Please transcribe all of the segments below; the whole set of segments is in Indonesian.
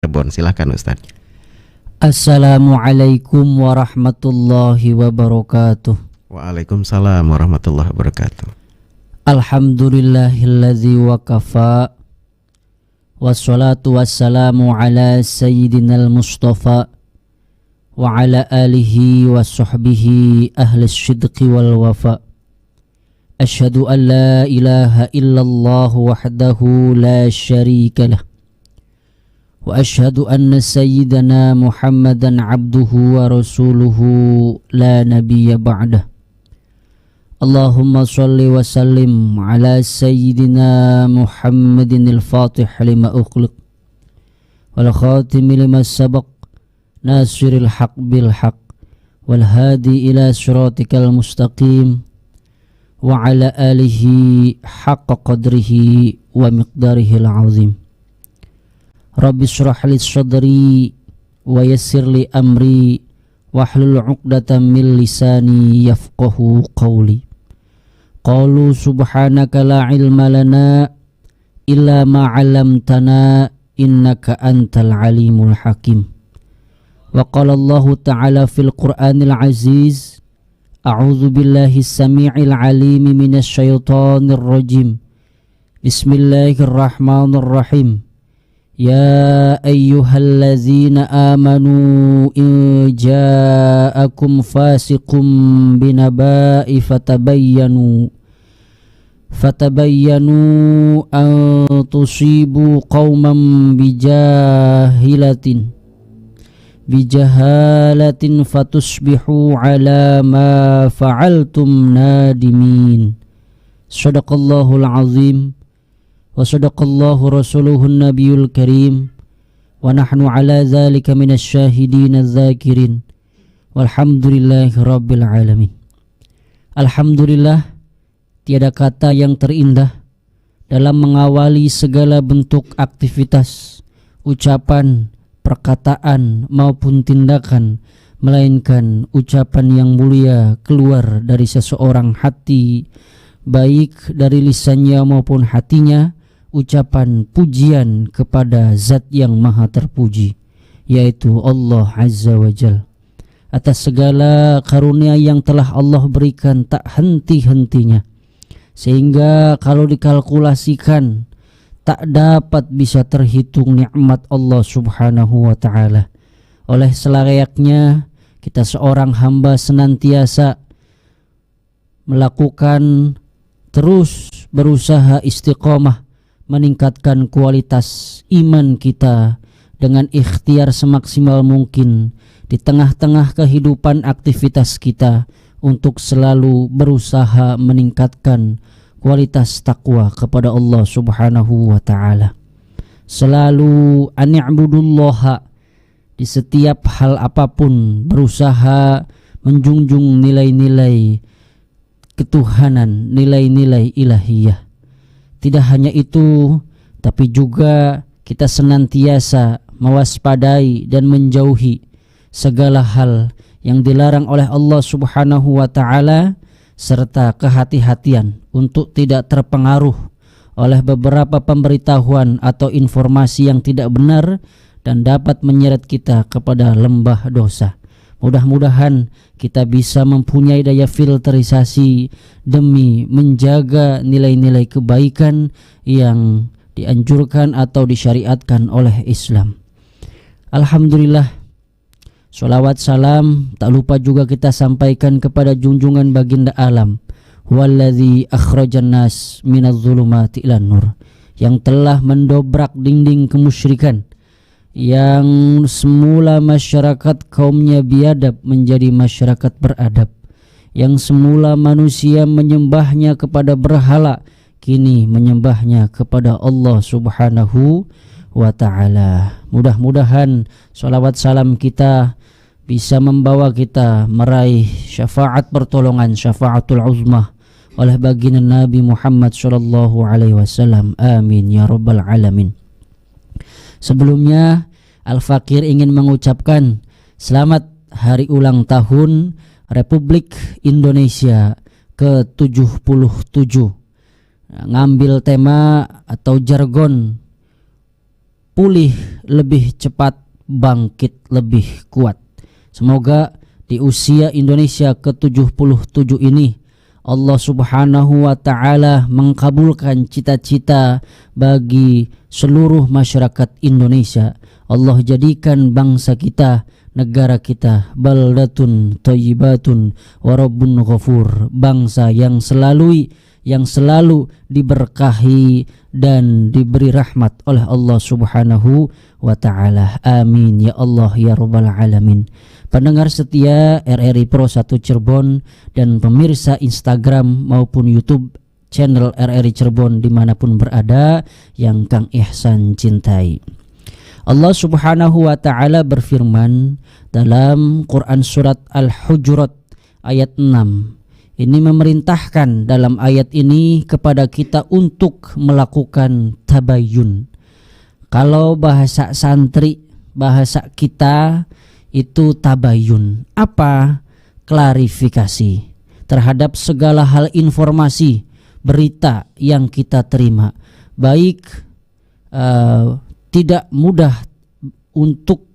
Cirebon. Silakan Ustaz. Assalamualaikum warahmatullahi wabarakatuh. Waalaikumsalam warahmatullahi wabarakatuh. Alhamdulillahilladzi wakafa, wassalatu wassalamu ala sayyidinal mustafa wa ala alihi wa sahbihi ahli sidqi wal wafa. Asyhadu an la ilaha illallah wahdahu la syarika lah, wa asyhadu anna sayyidana Muhammadan abduhu wa rasuluhu la nabiyya ba'dah. Allahumma salli wa sallim ala sayyidina Muhammadin al-fatih lima ukhliq wal khatimi lima sabaq nasiril haq bil haq wal hadi ila siratikal mustaqim wa ala alihi haqqa qadrihi wa miqdarihil azim. Rabbi shrah li sadri wa yassir li amri wahlul 'uqdatam min lisani yafqahu qawli. Qalu subhanaka la ilma lana illa ma 'allamtana innaka antal alimul hakim. Wa qala Allah ta'ala fil Qur'anil aziz, a'udzu billahi samii'il 'alim minasy syaithanir rajim. Bismillahirrahmanirrahim. Ya ayyuhallazina amanu in ja'akum fasiqum binaba'i fatabayyanu an tusibu qauman bijahalatin fatusbihu ala ma fa'altum nadimin. Shadaqallahul azim wa sadaqallahu rasuluhun nabiyul karim wa nahnu ala dhalika minasy syahidin adz-dzakirin walhamdulillahi rabbil alamin. Alhamdulillah, tiada kata yang terindah dalam mengawali segala bentuk aktivitas, ucapan, perkataan maupun tindakan, melainkan ucapan yang mulia keluar dari seseorang hati, baik dari lisannya maupun hatinya, ucapan pujian kepada Zat yang Maha Terpuji, yaitu Allah Azza wa Jal, atas segala karunia yang telah Allah berikan tak henti-hentinya, sehingga kalau dikalkulasikan tak dapat bisa terhitung nikmat Allah Subhanahu wa ta'ala. Oleh selayaknya kita seorang hamba senantiasa melakukan, terus berusaha istiqomah meningkatkan kualitas iman kita dengan ikhtiar semaksimal mungkin di tengah-tengah kehidupan aktivitas kita untuk selalu berusaha meningkatkan kualitas takwa kepada Allah Subhanahu wa ta'ala. Selalu ani'budullaha, di setiap hal apapun berusaha menjunjung nilai-nilai ketuhanan, nilai-nilai ilahiyah. Tidak hanya itu, tapi juga kita senantiasa mewaspadai dan menjauhi segala hal yang dilarang oleh Allah Subhanahu wa ta'ala, serta kehati-hatian untuk tidak terpengaruh oleh beberapa pemberitahuan atau informasi yang tidak benar dan dapat menyeret kita kepada lembah dosa. Mudah-mudahan kita bisa mempunyai daya filterisasi demi menjaga nilai-nilai kebaikan yang dianjurkan atau disyariatkan oleh Islam. Alhamdulillah, sholawat salam tak lupa juga kita sampaikan kepada junjungan baginda alam, Walladzi akhrajan nas minadz zulumati ilan nur, yang telah mendobrak dinding kemusyrikan, yang semula masyarakat kaumnya biadab menjadi masyarakat beradab, yang semula manusia menyembahnya kepada berhala, kini menyembahnya kepada Allah Subhanahu wa ta'ala. Mudah-mudahan salawat salam kita bisa membawa kita meraih syafaat pertolongan, syafaatul uzmah oleh baginda Nabi Muhammad sallallahu alaihi wasallam. Amin ya rabbal alamin. Sebelumnya Al-Fakir ingin mengucapkan selamat hari ulang tahun Republik Indonesia ke-77. Ngambil tema atau jargon pulih lebih cepat, bangkit lebih kuat. Semoga di usia Indonesia ke-77 ini Allah Subhanahu wa ta'ala mengkabulkan cita-cita bagi seluruh masyarakat Indonesia. Allah jadikan bangsa kita, negara kita baldatun thayyibatun wa rabbun ghafur, bangsa yang selalu diberkahi dan diberi rahmat oleh Allah Subhanahu wa ta'ala. Amin ya Allah ya rabbal alamin. Pendengar setia RRI Pro 1 Cirebon dan pemirsa Instagram maupun YouTube channel RRI Cirebon dimanapun berada yang Kang Ihsan cintai, Allah Subhanahu wa ta'ala berfirman dalam Quran surat Al-Hujurat ayat 6. Ini memerintahkan dalam ayat ini kepada kita untuk melakukan tabayyun. Kalau bahasa santri, bahasa kita itu tabayyun. Apa? Klarifikasi terhadap segala hal informasi, berita yang kita terima. Baik tidak mudah untuk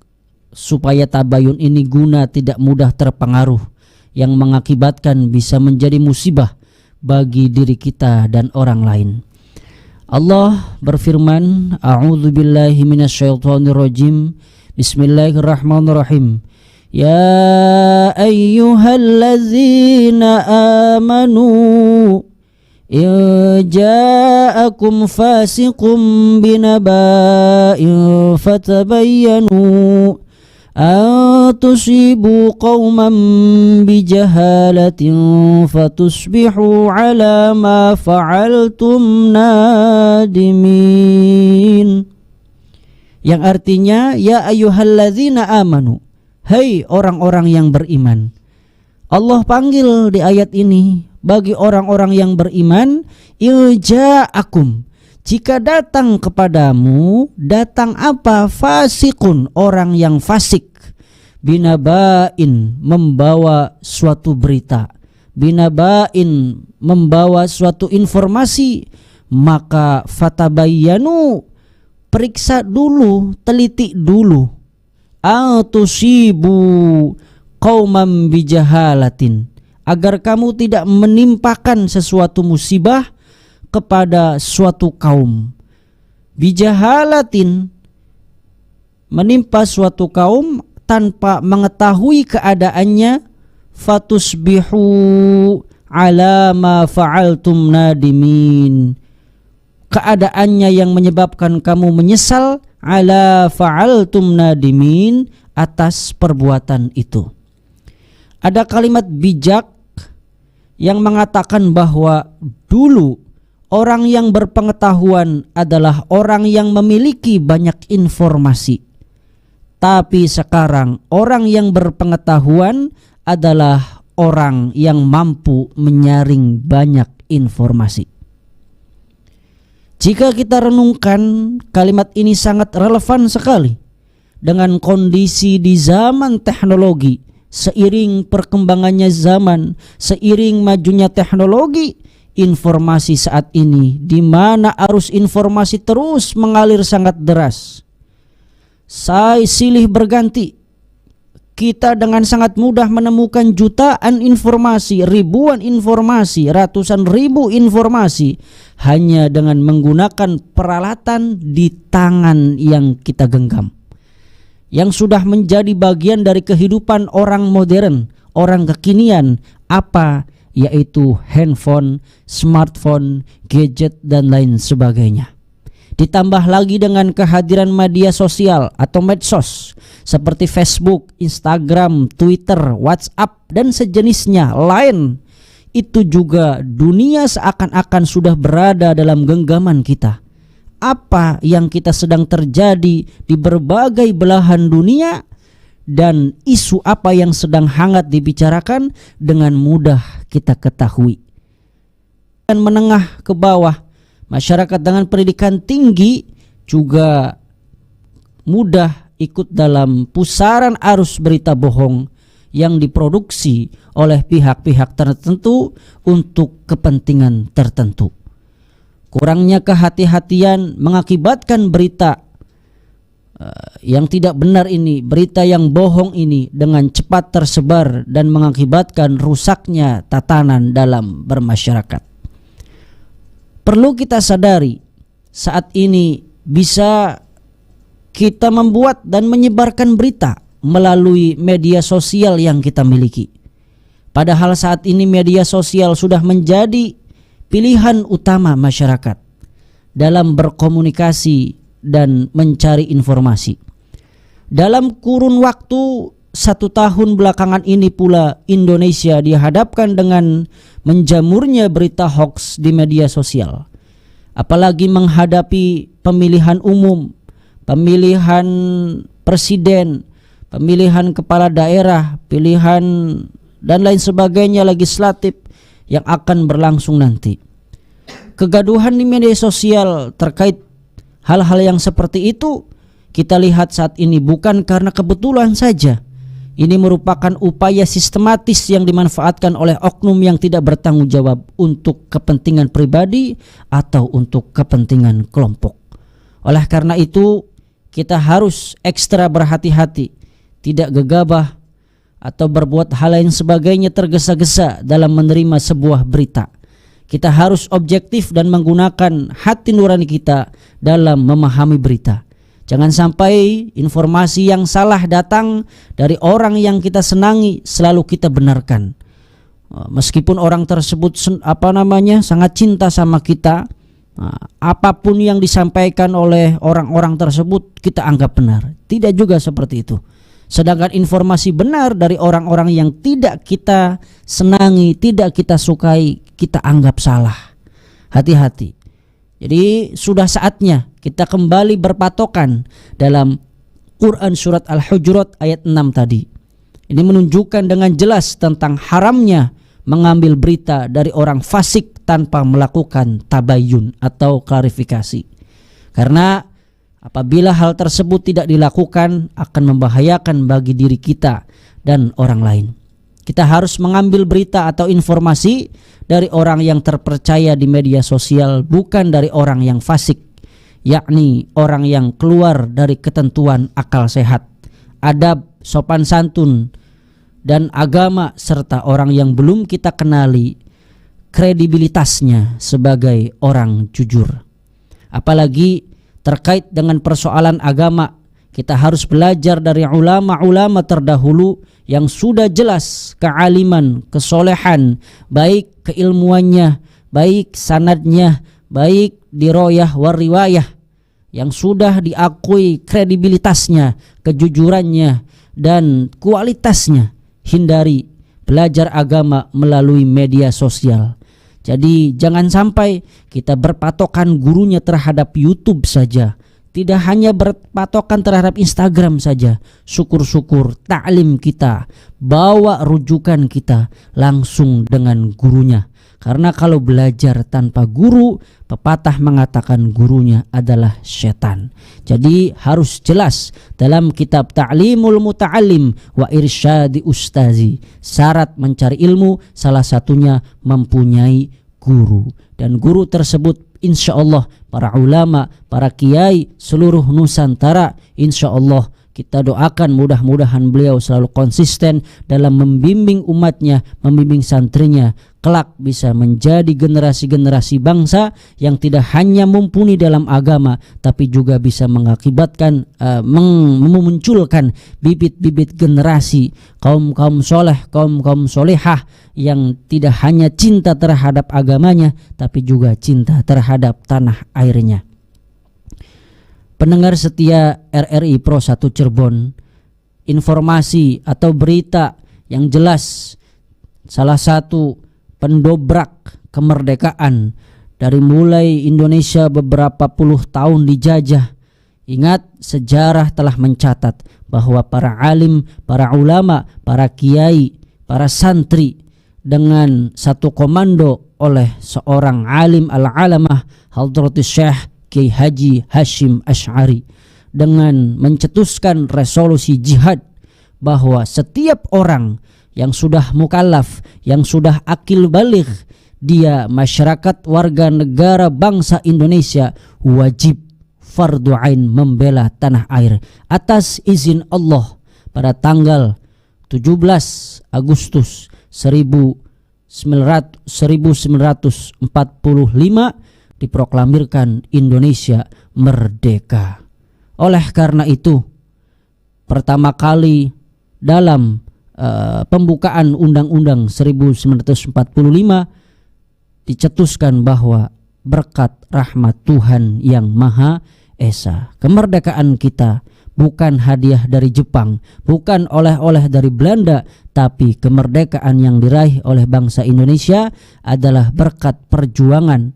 supaya tabayun ini guna tidak mudah terpengaruh yang mengakibatkan bisa menjadi musibah bagi diri kita dan orang lain. Allah berfirman, a'udzubillahi minasyaitonirrajim, bismillahirrahmanirrahim. Ya ayyuhalladzina amanu in ja'akum fasiqun binaba'in fatabayyanu an tusibu qauman bijahalatin fatusbihu ala ma fa'altum nadimin. Yang artinya, ya ayyuhalladzina amanu, hai orang-orang yang beriman. Allah panggil di ayat ini bagi orang-orang yang beriman, ilja'akum, jika datang kepadamu, datang apa? Fasikun, orang yang fasik. Binaba'in, membawa suatu berita. Binaba'in, membawa suatu informasi. Maka fatabayyanu, periksa dulu, teliti dulu. Atusibu qauman bijahalatin, agar kamu tidak menimpakan sesuatu musibah kepada suatu kaum. Bijahalatin, menimpa suatu kaum tanpa mengetahui keadaannya. Fatusbihu ala ma fa'altum nadimin, keadaannya yang menyebabkan kamu menyesal. Ala fa'altum nadimin, atas perbuatan itu. Ada kalimat bijak yang mengatakan bahwa dulu orang yang berpengetahuan adalah orang yang memiliki banyak informasi. Tapi sekarang orang yang berpengetahuan adalah orang yang mampu menyaring banyak informasi. Jika kita renungkan, kalimat ini sangat relevan sekali dengan kondisi di zaman teknologi. Seiring perkembangannya zaman, seiring majunya teknologi, informasi saat ini, di mana arus informasi terus mengalir sangat deras, silih berganti. Kita dengan sangat mudah menemukan jutaan informasi, ribuan informasi, ratusan ribu informasi hanya dengan menggunakan peralatan di tangan yang kita genggam, yang sudah menjadi bagian dari kehidupan orang modern, orang kekinian. Apa? Yaitu handphone, smartphone, gadget, dan lain sebagainya. Ditambah lagi dengan kehadiran media sosial atau medsos seperti Facebook, Instagram, Twitter, WhatsApp, dan sejenisnya lain. Itu juga dunia seakan-akan sudah berada dalam genggaman kita. Apa yang kita sedang terjadi di berbagai belahan dunia dan isu apa yang sedang hangat dibicarakan dengan mudah kita ketahui. Dan menengah ke bawah, masyarakat dengan pendidikan tinggi juga mudah ikut dalam pusaran arus berita bohong yang diproduksi oleh pihak-pihak tertentu untuk kepentingan tertentu. Kurangnya kehati-hatian mengakibatkan berita yang tidak benar ini, berita yang bohong ini dengan cepat tersebar dan mengakibatkan rusaknya tatanan dalam bermasyarakat. Perlu kita sadari, saat ini bisa kita membuat dan menyebarkan berita melalui media sosial yang kita miliki. Padahal saat ini media sosial sudah menjadi pilihan utama masyarakat dalam berkomunikasi dan mencari informasi. Dalam kurun waktu 1 tahun belakangan ini pula, Indonesia dihadapkan dengan menjamurnya berita hoax di media sosial. Apalagi menghadapi pemilihan umum, pemilihan presiden, pemilihan kepala daerah, pilihan dan lain sebagainya legislatif yang akan berlangsung nanti. Kegaduhan di media sosial terkait hal-hal yang seperti itu kita lihat saat ini bukan karena kebetulan saja. Ini merupakan upaya sistematis yang dimanfaatkan oleh oknum yang tidak bertanggung jawab untuk kepentingan pribadi atau untuk kepentingan kelompok. Oleh karena itu, kita harus ekstra berhati-hati, tidak gegabah atau berbuat hal lain sebagainya tergesa-gesa dalam menerima sebuah berita. Kita harus objektif dan menggunakan hati nurani kita dalam memahami berita. Jangan sampai informasi yang salah datang dari orang yang kita senangi selalu kita benarkan. Meskipun orang tersebut sangat cinta sama kita, apapun yang disampaikan oleh orang-orang tersebut kita anggap benar. Tidak juga seperti itu. Sedangkan informasi benar dari orang-orang yang tidak kita senangi, tidak kita sukai, kita anggap salah. Hati-hati. Jadi sudah saatnya kita kembali berpatokan dalam Quran surat Al-Hujurat ayat 6 tadi. Ini menunjukkan dengan jelas tentang haramnya mengambil berita dari orang fasik tanpa melakukan tabayyun atau klarifikasi. Karena apabila hal tersebut tidak dilakukan akan membahayakan bagi diri kita dan orang lain. Kita harus mengambil berita atau informasi dari orang yang terpercaya di media sosial, bukan dari orang yang fasik, yakni orang yang keluar dari ketentuan akal sehat, adab, sopan santun, dan agama, serta orang yang belum kita kenali kredibilitasnya sebagai orang jujur. Apalagi terkait dengan persoalan agama, kita harus belajar dari ulama-ulama terdahulu yang sudah jelas kealiman, kesolehan, baik keilmuannya, baik sanadnya, baik diroyah wariwayah, yang sudah diakui kredibilitasnya, kejujurannya, dan kualitasnya. Hindari belajar agama melalui media sosial. Jadi jangan sampai kita berpatokan gurunya terhadap YouTube saja. Tidak hanya berpatokan terhadap Instagram saja. Syukur-syukur ta'lim kita, bawa rujukan kita langsung dengan gurunya. Karena kalau belajar tanpa guru, pepatah mengatakan gurunya adalah setan. Jadi harus jelas dalam kitab Ta'limul Muta'allim wa Irsyadi Ustazi. Syarat mencari ilmu salah satunya mempunyai guru. Dan guru tersebut insya Allah para ulama, para kiai seluruh Nusantara, insya Allah kita doakan mudah-mudahan beliau selalu konsisten dalam membimbing umatnya, membimbing santrinya, kelak bisa menjadi generasi-generasi bangsa yang tidak hanya mumpuni dalam agama, tapi juga bisa mengakibatkan, memunculkan bibit-bibit generasi kaum-kaum soleh, kaum-kaum solehah yang tidak hanya cinta terhadap agamanya, tapi juga cinta terhadap tanah airnya. Pendengar setia RRI Pro 1 Cirebon, informasi atau berita yang jelas salah satu pendobrak kemerdekaan dari mulai Indonesia beberapa puluh tahun dijajah. Ingat, sejarah telah mencatat bahwa para alim, para ulama, para kiai, para santri dengan satu komando oleh seorang alim al-alamah Hadratus Syekh Kiai Haji Hashim Asy'ari dengan mencetuskan resolusi jihad bahwa setiap orang yang sudah mukallaf, yang sudah akil baligh, dia masyarakat warga negara bangsa Indonesia wajib fardu ain membela tanah air atas izin Allah pada tanggal 17 Agustus 1945 diproklamirkan Indonesia merdeka. Oleh karena itu, pertama kali dalam pembukaan Undang-Undang 1945 dicetuskan bahwa berkat rahmat Tuhan yang Maha Esa, kemerdekaan kita bukan hadiah dari Jepang, bukan oleh-oleh dari Belanda, tapi kemerdekaan yang diraih oleh bangsa Indonesia adalah berkat perjuangan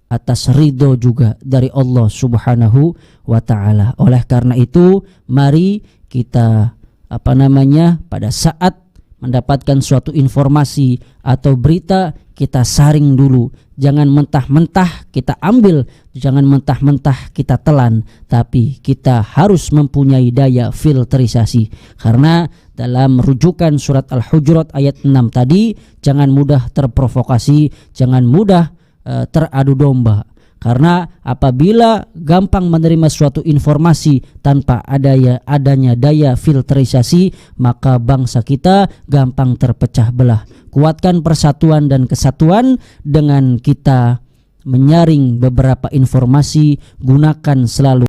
atas ridho juga dari Allah Subhanahu wa Ta'ala. Oleh karena itu, mari kita pada saat mendapatkan suatu informasi atau berita, kita saring dulu. Jangan mentah-mentah kita ambil, jangan mentah-mentah kita telan, tapi kita harus mempunyai daya filterisasi. Karena dalam rujukan surat Al-Hujurat ayat 6 tadi, jangan mudah terprovokasi, jangan mudah teradu domba. Karena apabila gampang menerima suatu informasi tanpa adanya daya filterisasi, maka bangsa kita gampang terpecah belah. Kuatkan persatuan dan kesatuan dengan kita menyaring beberapa informasi, gunakan selalu